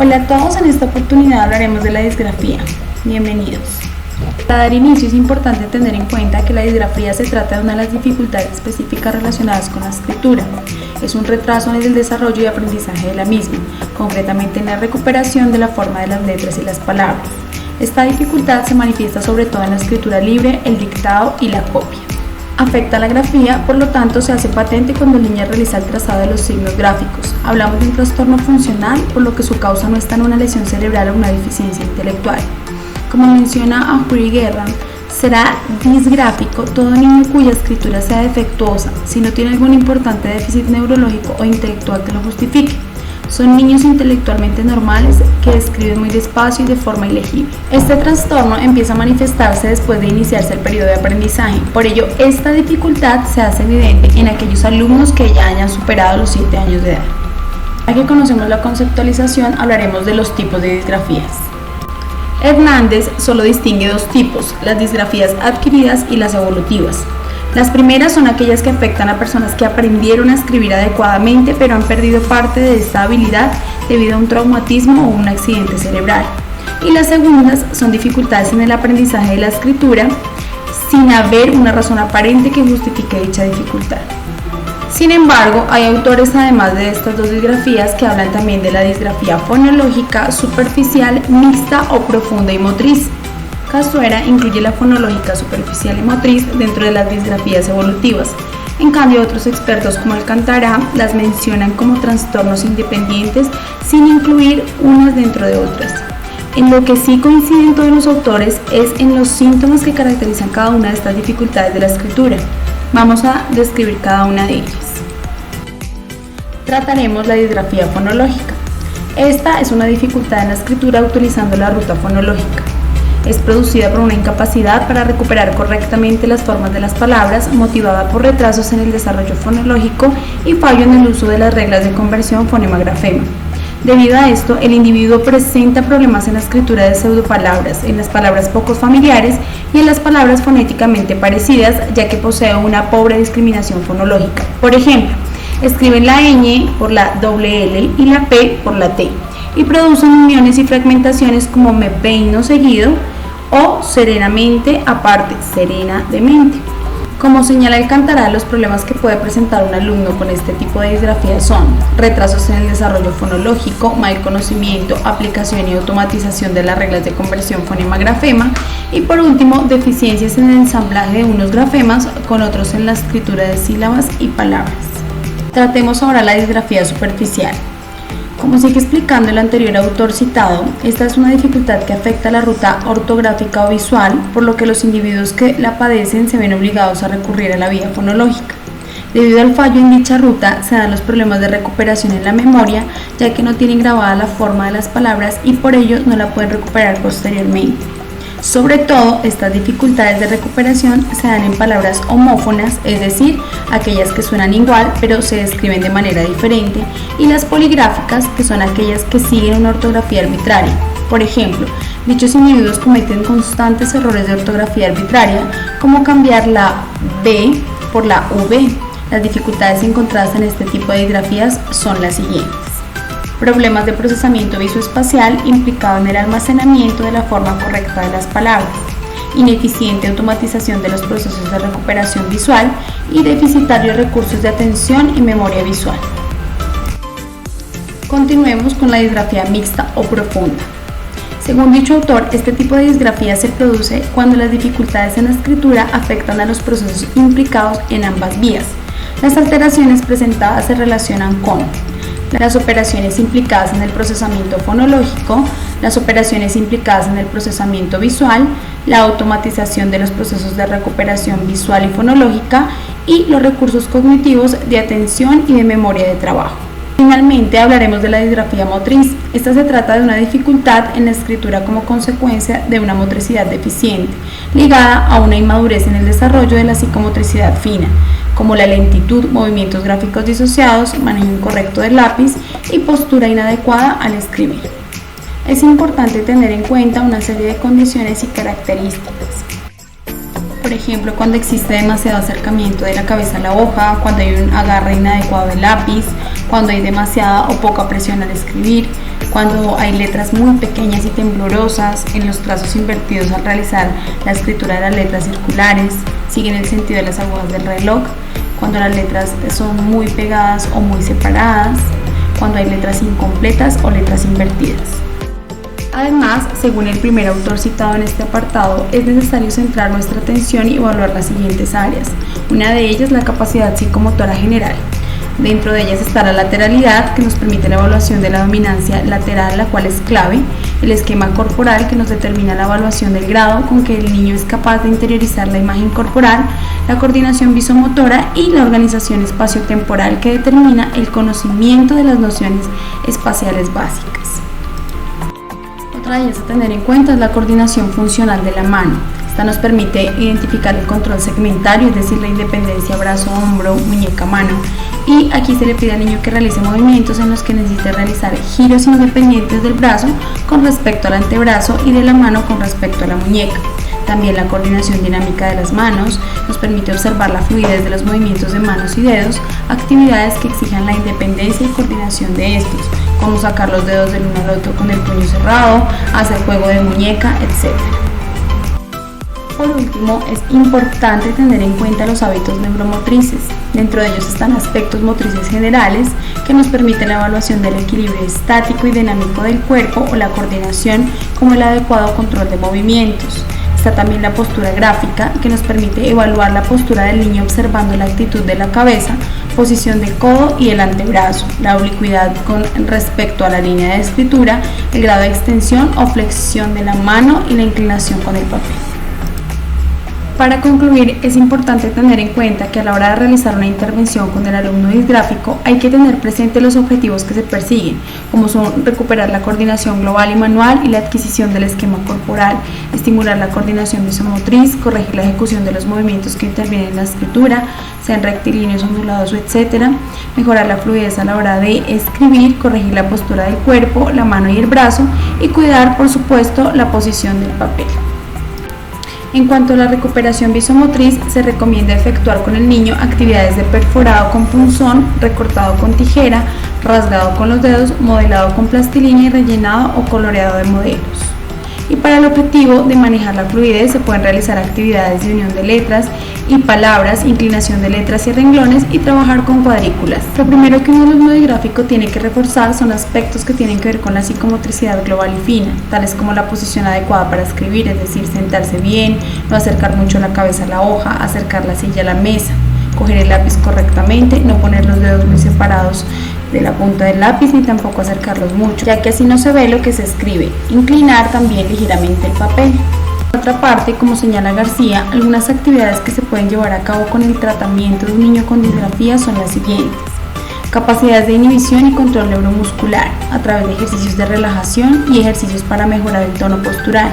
Hola a todos, en esta oportunidad hablaremos de la disgrafía. Bienvenidos. Para dar inicio es importante tener en cuenta que la disgrafía se trata de una de las dificultades específicas relacionadas con la escritura. Es un retraso en el desarrollo y aprendizaje de la misma, concretamente en la recuperación de la forma de las letras y las palabras. Esta dificultad se manifiesta sobre todo en la escritura libre, el dictado y la copia. Afecta a la grafía, por lo tanto se hace patente cuando el niño realiza el trazado de los signos gráficos. Hablamos de un trastorno funcional, por lo que su causa no está en una lesión cerebral o una deficiencia intelectual. Como menciona Ahuri Guerra, será disgráfico todo niño cuya escritura sea defectuosa, si no tiene algún importante déficit neurológico o intelectual que lo justifique. Son niños intelectualmente normales que escriben muy despacio y de forma ilegible. Este trastorno empieza a manifestarse después de iniciarse el periodo de aprendizaje. Por ello, esta dificultad se hace evidente en aquellos alumnos que ya hayan superado los 7 años de edad. Ya que conocemos la conceptualización, hablaremos de los tipos de disgrafías. Hernández solo distingue dos tipos, las disgrafías adquiridas y las evolutivas. Las primeras son aquellas que afectan a personas que aprendieron a escribir adecuadamente pero han perdido parte de esta habilidad debido a un traumatismo o un accidente cerebral. Y las segundas son dificultades en el aprendizaje de la escritura sin haber una razón aparente que justifique dicha dificultad. Sin embargo, hay autores además de estas dos disgrafías que hablan también de la disgrafía fonológica, superficial, mixta o profunda y motriz. Casuera incluye la fonológica, superficial y motriz dentro de las disgrafías evolutivas. En cambio, otros expertos como Alcántara las mencionan como trastornos independientes sin incluir unas dentro de otras. En lo que sí coinciden todos los autores es en los síntomas que caracterizan cada una de estas dificultades de la escritura. Vamos a describir cada una de ellas. Trataremos la disgrafía fonológica. Esta es una dificultad en la escritura utilizando la ruta fonológica. Es producida por una incapacidad para recuperar correctamente las formas de las palabras, motivada por retrasos en el desarrollo fonológico y fallo en el uso de las reglas de conversión fonema-grafema. Debido a esto, el individuo presenta problemas en la escritura de pseudopalabras, en las palabras poco familiares y en las palabras fonéticamente parecidas, ya que posee una pobre discriminación fonológica. Por ejemplo, escriben la ñ por la doble L y la P por la T, y producen uniones y fragmentaciones como me peino seguido o serenamente aparte, serena de mente. Como señala Alcántara, los problemas que puede presentar un alumno con este tipo de disgrafía son retrasos en el desarrollo fonológico, mal conocimiento, aplicación y automatización de las reglas de conversión fonema-grafema y por último, deficiencias en el ensamblaje de unos grafemas con otros en la escritura de sílabas y palabras. Tratemos ahora la disgrafía superficial. Como sigue explicando el anterior autor citado, esta es una dificultad que afecta la ruta ortográfica o visual, por lo que los individuos que la padecen se ven obligados a recurrir a la vía fonológica. Debido al fallo en dicha ruta, se dan los problemas de recuperación en la memoria, ya que no tienen grabada la forma de las palabras y por ello no la pueden recuperar posteriormente. Sobre todo, estas dificultades de recuperación se dan en palabras homófonas, es decir, aquellas que suenan igual pero se escriben de manera diferente, y las poligráficas, que son aquellas que siguen una ortografía arbitraria. Por ejemplo, dichos individuos cometen constantes errores de ortografía arbitraria, como cambiar la B por la V. Las dificultades encontradas en este tipo de disgrafías son las siguientes. Problemas de procesamiento visoespacial implicado en el almacenamiento de la forma correcta de las palabras, ineficiente automatización de los procesos de recuperación visual y deficitarios recursos de atención y memoria visual. Continuemos con la disgrafía mixta o profunda. Según dicho autor, este tipo de disgrafía se produce cuando las dificultades en la escritura afectan a los procesos implicados en ambas vías. Las alteraciones presentadas se relacionan con las operaciones implicadas en el procesamiento fonológico, las operaciones implicadas en el procesamiento visual, la automatización de los procesos de recuperación visual y fonológica y los recursos cognitivos de atención y de memoria de trabajo. Finalmente hablaremos de la disgrafía motriz. Esta se trata de una dificultad en la escritura como consecuencia de una motricidad deficiente, ligada a una inmadurez en el desarrollo de la psicomotricidad fina, como la lentitud, movimientos gráficos disociados, manejo incorrecto del lápiz y postura inadecuada al escribir. Es importante tener en cuenta una serie de condiciones y características. Por ejemplo, cuando existe demasiado acercamiento de la cabeza a la hoja, cuando hay un agarre inadecuado del lápiz, cuando hay demasiada o poca presión al escribir, Cuando hay letras muy pequeñas y temblorosas, en los trazos invertidos al realizar la escritura de las letras circulares, siguen el sentido de las agujas del reloj, cuando las letras son muy pegadas o muy separadas, cuando hay letras incompletas o letras invertidas. Además, según el primer autor citado en este apartado, es necesario centrar nuestra atención y evaluar las siguientes áreas. Una de ellas, la capacidad psicomotora general. Dentro de ellas está la lateralidad, que nos permite la evaluación de la dominancia lateral, la cual es clave, el esquema corporal, que nos determina la evaluación del grado con que el niño es capaz de interiorizar la imagen corporal, la coordinación visomotora y la organización espaciotemporal, que determina el conocimiento de las nociones espaciales básicas. Otra de ellas a tener en cuenta es la coordinación funcional de la mano. Esta nos permite identificar el control segmentario, es decir, la independencia brazo, hombro, muñeca, mano. Y aquí se le pide al niño que realice movimientos en los que necesite realizar giros independientes del brazo con respecto al antebrazo y de la mano con respecto a la muñeca. También la coordinación dinámica de las manos nos permite observar la fluidez de los movimientos de manos y dedos, actividades que exijan la independencia y coordinación de estos, como sacar los dedos del uno al otro con el puño cerrado, hacer juego de muñeca, etc. Por último, es importante tener en cuenta los hábitos neuromotrices. Dentro de ellos están aspectos motrices generales que nos permiten la evaluación del equilibrio estático y dinámico del cuerpo o la coordinación, como el adecuado control de movimientos. Está también la postura gráfica, que nos permite evaluar la postura del niño observando la actitud de la cabeza, posición del codo y el antebrazo, la oblicuidad con respecto a la línea de escritura, el grado de extensión o flexión de la mano y la inclinación con el papel. Para concluir, es importante tener en cuenta que a la hora de realizar una intervención con el alumno disgráfico hay que tener presente los objetivos que se persiguen, como son recuperar la coordinación global y manual y la adquisición del esquema corporal, estimular la coordinación visomotriz, corregir la ejecución de los movimientos que intervienen en la escritura, sean rectilíneos, ondulados, etc., mejorar la fluidez a la hora de escribir, corregir la postura del cuerpo, la mano y el brazo y cuidar, por supuesto, la posición del papel. En cuanto a la recuperación visomotriz, se recomienda efectuar con el niño actividades de perforado con punzón, recortado con tijera, rasgado con los dedos, modelado con plastilina y rellenado o coloreado de modelos. Y para el objetivo de manejar la fluidez se pueden realizar actividades de unión de letras y palabras, inclinación de letras y renglones y trabajar con cuadrículas. Lo primero que un alumno digráfico tiene que reforzar son aspectos que tienen que ver con la psicomotricidad global y fina, tales como la posición adecuada para escribir, es decir, sentarse bien, no acercar mucho la cabeza a la hoja, acercar la silla a la mesa, coger el lápiz correctamente, no poner los dedos muy separados de la punta del lápiz ni tampoco acercarlos mucho, ya que así no se ve lo que se escribe. Inclinar también ligeramente el papel. Por otra parte, como señala García, algunas actividades que se pueden llevar a cabo con el tratamiento de un niño con disgrafía son las siguientes: capacidades de inhibición y control neuromuscular a través de ejercicios de relajación y ejercicios para mejorar el tono postural.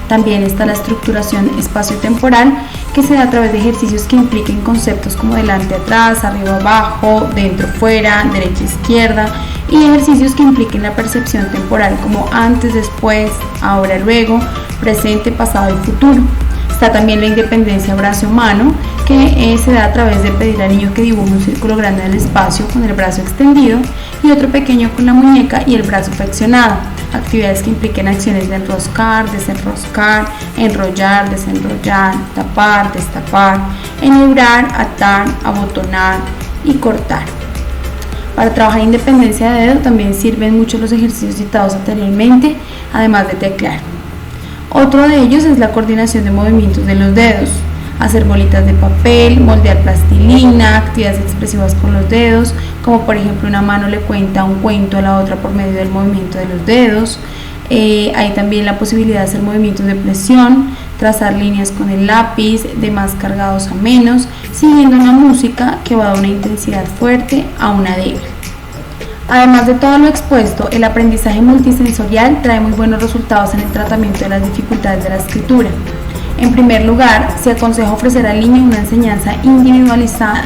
También está la estructuración espaciotemporal, que se da a través de ejercicios que impliquen conceptos como delante atrás, arriba abajo, dentro fuera, derecha izquierda, y ejercicios que impliquen la percepción temporal como antes, después, ahora, luego, presente, pasado y futuro. Está también la independencia brazo-mano, que se da a través de pedir al niño que dibuje un círculo grande en el espacio con el brazo extendido y otro pequeño con la muñeca y el brazo flexionado. Actividades que impliquen acciones de enroscar, desenroscar, enrollar, desenrollar, tapar, destapar, enhebrar, atar, abotonar y cortar. Para trabajar independencia de dedo también sirven mucho los ejercicios citados anteriormente, además de teclear. Otro de ellos es la coordinación de movimientos de los dedos, hacer bolitas de papel, moldear plastilina, actividades expresivas con los dedos, como por ejemplo una mano le cuenta un cuento a la otra por medio del movimiento de los dedos. Hay también la posibilidad de hacer movimientos de presión, trazar líneas con el lápiz, de más cargados a menos, siguiendo una música que va de una intensidad fuerte a una débil. Además de todo lo expuesto, el aprendizaje multisensorial trae muy buenos resultados en el tratamiento de las dificultades de la escritura. En primer lugar, se aconseja ofrecer al niño una enseñanza individualizada.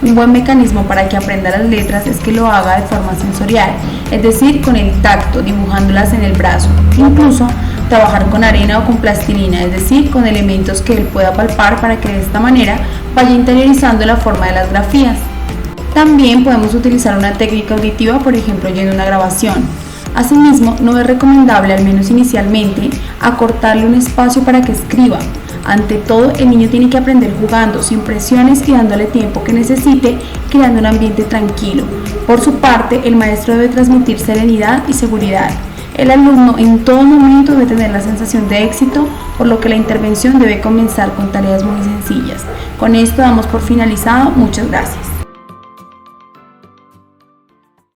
Un buen mecanismo para que aprenda las letras es que lo haga de forma sensorial, es decir, con el tacto, dibujándolas en el brazo. Incluso trabajar con arena o con plastilina, es decir, con elementos que él pueda palpar para que de esta manera vaya interiorizando la forma de las grafías. También podemos utilizar una técnica auditiva, por ejemplo, oyendo una grabación. Asimismo, no es recomendable, al menos inicialmente, acortarle un espacio para que escriba. Ante todo, el niño tiene que aprender jugando, sin presiones y dándole tiempo que necesite, creando un ambiente tranquilo. Por su parte, el maestro debe transmitir serenidad y seguridad. El alumno en todo momento debe tener la sensación de éxito, por lo que la intervención debe comenzar con tareas muy sencillas. Con esto damos por finalizado. Muchas gracias.